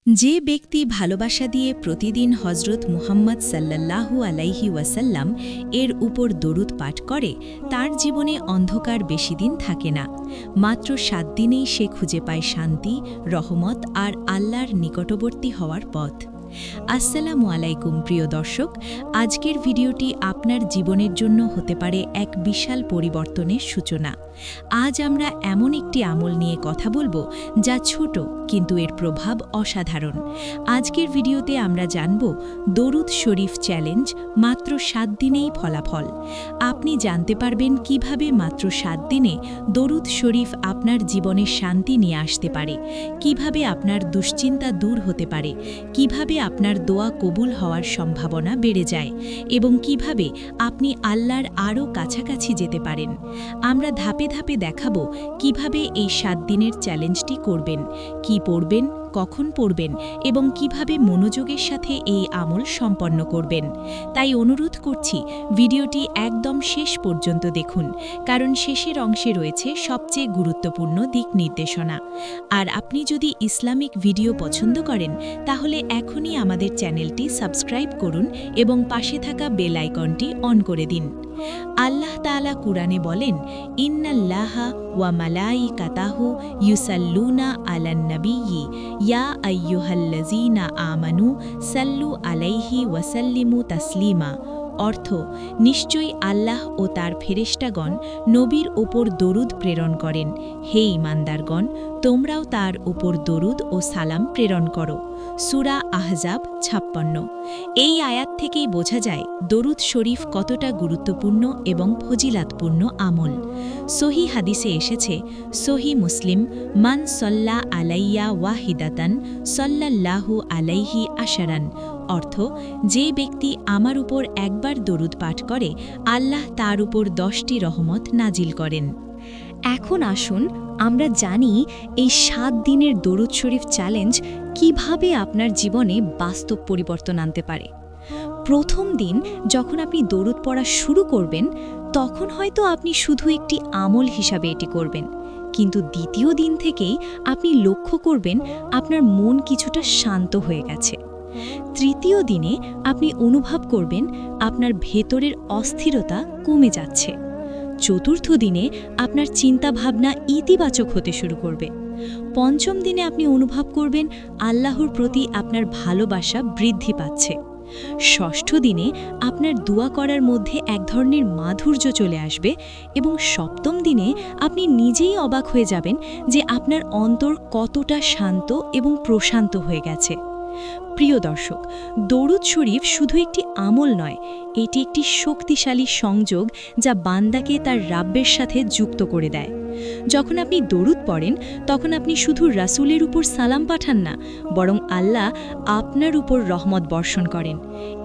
যে ব্যক্তি ভালোবাসা দিয়ে প্রতিদিন হজরত মুহাম্মদ সাল্লাল্লাহু আলাইহি ওয়াসাল্লাম এর উপর দরুদ পাঠ করে তার জীবনে অন্ধকার বেশি দিন থাকে না। মাত্র ৭ দিনেই সে খুঁজে পায় শান্তি, রহমত আর আল্লাহর নিকটবর্তী হওয়ার পথ। আসসালামু আলাইকুম প্রিয় দর্শক, আজকের ভিডিওটি আপনার জীবনের জন্য হতে পারে এক বিশাল পরিবর্তনের সূচনা। আজ আমরা এমন একটি আমল নিয়ে কথা বলবো যা ছোট কিন্তু এর প্রভাব অসাধারণ। আজকের ভিডিওতে আমরা জানব দরুদ শরীফ চ্যালেঞ্জ, মাত্র ৭ দিনেই ফলাফল। আপনি জানতে পারবেন কিভাবে মাত্র ৭ দিনে দরুদ শরীফ আপনার জীবনে শান্তি নিয়ে আসতে পারে, কিভাবে আপনার দুশ্চিন্তা দূর হতে পারে, কিভাবে আপনার দোয়া কবুল হওয়ার সম্ভাবনা বেড়ে যায় এবং কিভাবে আপনি আল্লাহর আরও কাছাকাছি যেতে পারেন। আমরা ধাপে ধাপে দেখাবো কিভাবে এই ৭ দিনের চ্যালেঞ্জটি করবেন, কি পড়বেন, কখন পড়বেন এবং কিভাবে মনোযোগের সাথে এই আমল সম্পন্ন করবেন। তাই অনুরোধ করছি ভিডিওটি একদম শেষ পর্যন্ত দেখুন, কারণ শেষের অংশে রয়েছে সবচেয়ে গুরুত্বপূর্ণ দিক নির্দেশনা। আর আপনি যদি ইসলামিক ভিডিও পছন্দ করেন তাহলে এখনই আমাদের চ্যানেলটি সাবস্ক্রাইব করুন এবং পাশে থাকা বেল আইকনটি অন করে দিন। আল্লাহ তাআলা কুরআনে বলেন, ইন্নাল্লাহা ওয়া মালাইকাতাহু ইউসাল্লুনা আলান নাবিয়্যি ইয়া আইয়ুহাল্লাযীনা আমানু সাল্লু আলাইহি ওয়া সাল্লিমু তাসলিমা। অর্থ, নিশ্চয়ই আল্লাহ ও তার ফেরেশতাগণ নবীর ওপর দরুদ প্রেরণ করেন। হে ঈমানদারগণ, তোমরাও তার ওপর দরুদ ও সালাম প্রেরণ করো। সূরা আহজাব ৫৬। এই আয়াত থেকেই বোঝা যায় দরুদ শরীফ কতটা গুরুত্বপূর্ণ এবং ফজিলাতপূর্ণ আমল। সহি হাদিসে এসেছে, সহি মুসলিম, মান সল্লা আলাইয়া ওয়াহিদাতান সল্লাল্লাহু আলাইহি আশারান। অর্থ, যে ব্যক্তি আমার উপর একবার দরুদ পাঠ করে আল্লাহ তার উপর ১০টি রহমত নাজিল করেন। এখন আসুন আমরা জানি এই ৭ দিনের দরুদ শরীফ চ্যালেঞ্জ কিভাবে আপনার জীবনে বাস্তব পরিবর্তন আনতে পারে। প্রথম দিন যখন আপনি দরুদ পড়া শুরু করবেন তখন হয়তো আপনি শুধু একটি আমল হিসাবে এটি করবেন, কিন্তু দ্বিতীয় দিন থেকেই আপনি লক্ষ্য করবেন আপনার মন কিছুটা শান্ত হয়ে গেছে। তৃতীয় দিনে আপনি অনুভব করবেন আপনার ভেতরের অস্থিরতা কমে যাচ্ছে। চতুর্থ দিনে আপনার চিন্তাভাবনা ইতিবাচক হতে শুরু করবে। পঞ্চম দিনে আপনি অনুভব করবেন আল্লাহর প্রতি আপনার ভালোবাসা বৃদ্ধি পাচ্ছে। ষষ্ঠ দিনে আপনার দোয়া করার মধ্যে এক ধরনের মাধুর্য চলে আসবে এবং সপ্তম দিনে আপনি নিজেই অবাক হয়ে যাবেন যে আপনার অন্তর কতটা শান্ত এবং প্রশান্ত হয়ে গেছে। প্রিয় দর্শক, দরুদ শরীফ শুধু একটি আমল নয়, এটি একটি শক্তিশালী সংযোগ যা বান্দাকে তার রাব্বের সাথে যুক্ত করে দেয়। যখন আপনি দরুদ পড়েন তখন আপনি শুধু রাসূলের উপর সালাম পাঠান না, বরং আল্লাহ আপনার উপর রহমত বর্ষণ করেন।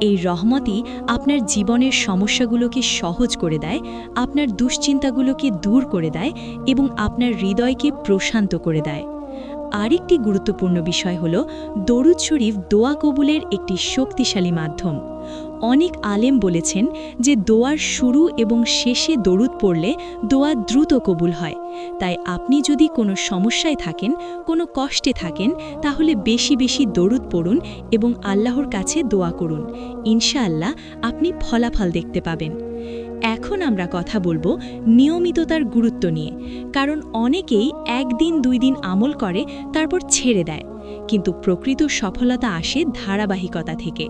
এই রহমতই আপনার জীবনের সমস্যাগুলোকে সহজ করে দেয়, আপনার দুশ্চিন্তাগুলোকে দূর করে দেয় এবং আপনার হৃদয়কে প্রশান্ত করে দেয়। আরেকটি গুরুত্বপূর্ণ বিষয় হল দরুদ শরীফ দোয়া কবুলের একটি শক্তিশালী মাধ্যম। অনেক আলেম বলেছেন যে দোয়ার শুরু এবং শেষে দরুদ পড়লে দোয়া দ্রুত কবুল হয়। তাই আপনি যদি কোনো সমস্যায় থাকেন, কোনো কষ্টে থাকেন, তাহলে বেশি বেশি দরুদ পড়ুন এবং আল্লাহর কাছে দোয়া করুন। ইনশাআল্লাহ আপনি ফলাফল দেখতে পাবেন। এখন আমরা কথা বলবো নিয়মিততার গুরুত্ব নিয়ে, কারণ অনেকেই ১ দিন ২ দিন আমল করে তারপর ছেড়ে দেয়, কিন্তু প্রকৃত সফলতা আসে ধারাবাহিকতা থেকে।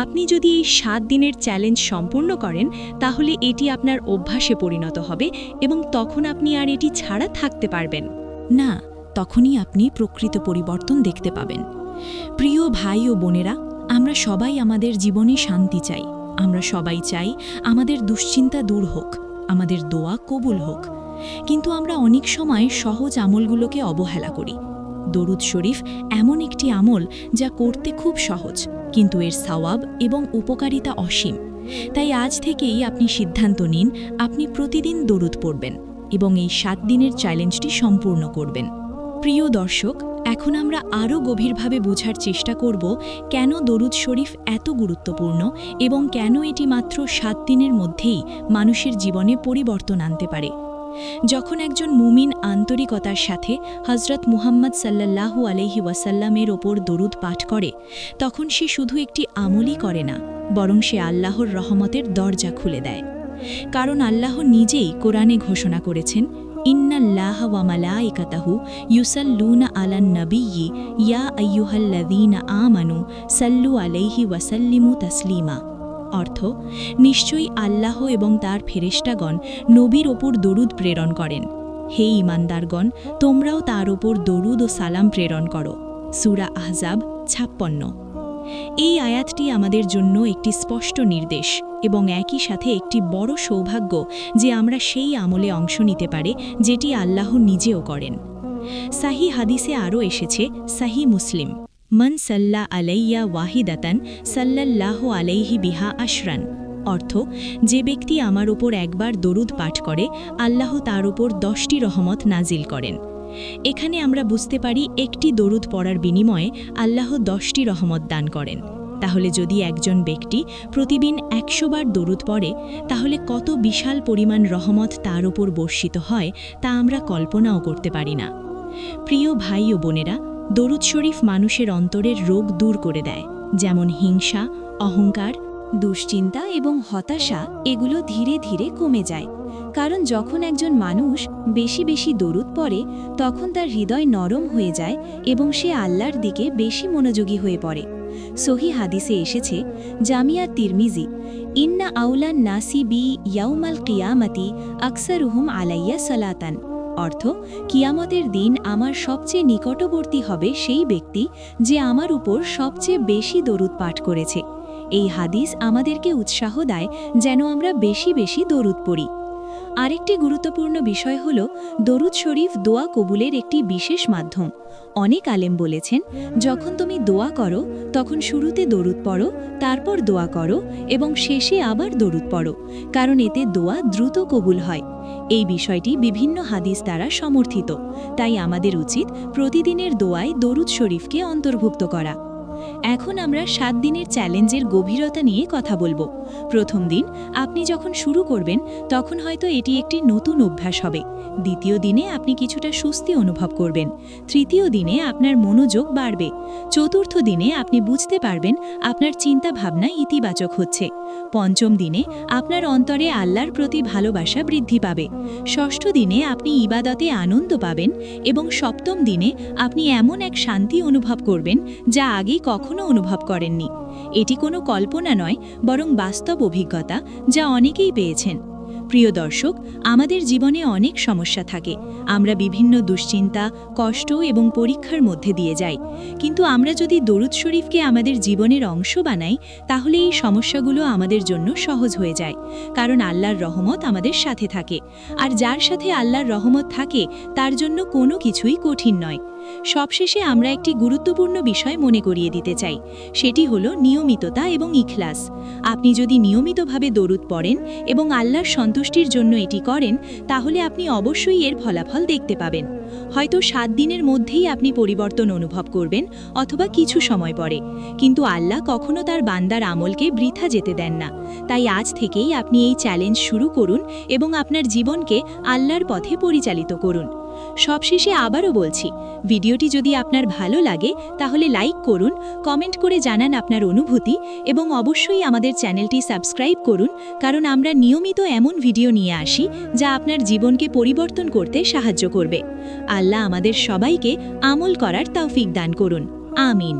আপনি যদি এই ৭ দিনের চ্যালেঞ্জ সম্পূর্ণ করেন তাহলে এটি আপনার অভ্যাসে পরিণত হবে এবং তখন আপনি আর এটি ছাড়া থাকতে পারবেন না, তখনই আপনি প্রকৃত পরিবর্তন দেখতে পাবেন। প্রিয় ভাই ও বোনেরা, আমরা সবাই আমাদের জীবনে শান্তি চাই। আমরা সবাই চাই আমাদের দুশ্চিন্তা দূর হোক, আমাদের দোয়া কবুল হোক, কিন্তু আমরা অনেক সময় সহজ আমলগুলোকে অবহেলা করি। দরুদ শরীফ এমন একটি আমল যা করতে খুব সহজ, কিন্তু এর সওয়াব এবং উপকারিতা অসীম। তাই আজ থেকেই আপনি সিদ্ধান্ত নিন আপনি প্রতিদিন দরুদ পড়বেন এবং এই ৭ দিনের চ্যালেঞ্জটি সম্পূর্ণ করবেন। প্রিয় দর্শক, এখন আমরা আরও গভীরভাবে বোঝার চেষ্টা করব কেন দরুদ শরীফ এত গুরুত্বপূর্ণ এবং কেন এটি মাত্র ৭ দিনের মধ্যেই মানুষের জীবনে পরিবর্তন আনতে পারে। যখন একজন মুমিন আন্তরিকতার সাথে হজরত মুহাম্মদ সাল্লাল্লাহু আলাইহি ওয়াসাল্লামের ওপর দরুদ পাঠ করে, তখন সে শুধু একটি আমলই করে না, বরং সে আল্লাহর রহমতের দরজা খুলে দেয়। কারণ আল্লাহ নিজেই কোরআনে ঘোষণা করেছেন, ইন্নাল্লাহা ওয়া মালাইকাতাহু ইউসাল্লুনা আলান নাবিয়্যি ইয়া আইয়ুহাল্লাযীনা আমানু সাল্লু আলাইহি ওয়া সাল্লিমু তাসলিমা। অর্থ, নিশ্চয়ই আল্লাহ এবং তার ফেরেশতাগণ নবীর ওপর দরুদ প্রেরণ করেন। হে ঈমানদারগণ, তোমরাও তার ওপর দরুদ ও সালাম প্রেরণ করো। সূরা আহজাব 56। এই আয়াতটি আমাদের জন্য একটি স্পষ্ট নির্দেশ এবং একই সাথে একটি বড় সৌভাগ্য যে আমরা সেই আমলে অংশ নিতে পারে যেটি আল্লাহ নিজেও করেন। সাহি হাদিসে আরও এসেছে, সাহি মুসলিম, মন সাল্লা আলাইয়া ওয়াহিদাতান সাল্লাল্লাহু আলাইহি বিহা আশরান। অর্থ, যে ব্যক্তি আমার ওপর একবার দরুদ পাঠ করে, আল্লাহ তার ওপর 10টি রহমত নাজিল করেন। এখানে আমরা বুঝতে পারি একটি দরুদ পড়ার বিনিময়ে আল্লাহ 10টি রহমত দান করেন। তাহলে যদি একজন ব্যক্তি প্রতিদিন 100 বার দরুদ পড়ে, তাহলে কত বিশাল পরিমাণ রহমত তার ওপর বর্ষিত হয় তা আমরা কল্পনাও করতে পারি না। প্রিয় ভাই ও বোনেরা, দরুদ শরীফ মানুষের অন্তরের রোগ দূর করে দেয়, যেমন হিংসা, অহংকার, দুশ্চিন্তা এবং হতাশা, এগুলো ধীরে ধীরে কমে যায়। কারণ যখন একজন মানুষ বেশি বেশি দরুদ পড়ে, তখন তার হৃদয় নরম হয়ে যায় এবং সে আল্লাহর দিকে বেশি মনোযোগী হয়ে পড়ে। সহি হাদিসে এসেছে, জামিয়া তিরমিজি, ইন্না আউলান নাসি বি ইয়াউমাল কিয়ামতি আকসারুহুম আলাইয়া সালাতান। অর্থ, কিয়ামতের দিন আমার সবচেয়ে নিকটবর্তী হবে সেই ব্যক্তি যে আমার উপর সবচেয়ে বেশি দরুদ পাঠ করেছে। এই হাদিস আমাদেরকে উৎসাহ দেয় যেন আমরা বেশি বেশি দরুদ পড়ি। আরেকটি গুরুত্বপূর্ণ বিষয় হল, দরুদ শরীফ দোয়া কবুলের একটি বিশেষ মাধ্যম। অনেক আলেম বলেছেন, যখন তুমি দোয়া করো তখন শুরুতে দরুদ পড়ো, তারপর দোয়া করো এবং শেষে আবার দরুদ পড়ো, কারণ এতে দোয়া দ্রুত কবুল হয়। এই বিষয়টি বিভিন্ন হাদিস দ্বারা সমর্থিত, তাই আমাদের উচিত প্রতিদিনের দোয়ায় দরুদ শরীফকে অন্তর্ভুক্ত করা। এখন আমরা 7 দিনের চ্যালেঞ্জের গভীরতা নিয়ে কথা বলবো। প্রথম দিন আপনি যখন শুরু করবেন, তখন হয়তো এটি একটি নতুন অভ্যাস হবে। দ্বিতীয় দিনে আপনি কিছুটা স্বস্তি অনুভব করবেন। তৃতীয় দিনে আপনার মনোযোগ বাড়বে। চতুর্থ দিনে আপনি বুঝতে পারবেন আপনার চিন্তা ভাবনা ইতিবাচক হচ্ছে। পঞ্চম দিনে আপনার অন্তরে আল্লাহর প্রতি ভালোবাসা বৃদ্ধি পাবে। ষষ্ঠ দিনে আপনি ইবাদতে আনন্দ পাবেন এবং সপ্তম দিনে আপনি এমন এক শান্তি অনুভব করবেন যা আগে কখনো অনুভব করেননি। এটি কোনো কল্পনা নয়, বরং বাস্তব অভিজ্ঞতা যা অনেকেই পেয়েছেন। প্রিয় দর্শক, আমাদের জীবনে অনেক সমস্যা থাকে। আমরা বিভিন্ন দুশ্চিন্তা, কষ্ট এবং পরীক্ষার মধ্যে দিয়ে যাই। কিন্তু আমরা যদি দরুদ শরীফকে আমাদের জীবনের অংশ বানাই, তাহলে এই সমস্যাগুলো আমাদের জন্য সহজ হয়ে যায়। কারণ আল্লাহর রহমত আমাদের সাথে থাকে, আর যার সাথে আল্লাহর রহমত থাকে তার জন্য কোনো কিছুই কঠিন নয়। সবশেষে আমরা একটি গুরুত্বপূর্ণ বিষয় মনে করিয়ে দিতে চাই, সেটি হলো নিয়মিততা এবং ইখলাস। আপনি যদি নিয়মিতভাবে দরুদ পড়েন এবং আল্লাহর সন্তুষ্টির জন্য এটি করেন, তাহলে আপনি অবশ্যই এর ফলাফল দেখতে পাবেন। হয়তো 7 দিনের মধ্যেই আপনি পরিবর্তন অনুভব করবেন, অথবা কিছু সময় পরে। কিন্তু আল্লাহ কখনো তার বান্দার আমলকে বৃথা যেতে দেন না। তাই আজ থেকেই আপনি এই চ্যালেঞ্জ শুরু করুন এবং আপনার জীবনকে আল্লাহর পথে পরিচালিত করুন। সবশেষে আবারও বলছি, ভিডিওটি যদি আপনার ভালো লাগে তাহলে লাইক করুন, কমেন্ট করে জানান আপনার অনুভূতি এবং অবশ্যই আমাদের চ্যানেলটি সাবস্ক্রাইব করুন, কারণ আমরা নিয়মিত এমন ভিডিও নিয়ে আসি যা আপনার জীবনকে পরিবর্তন করতে সাহায্য করবে। আল্লাহ আমাদের সবাইকে আমল করার তৌফিক দান করুন। আমিন।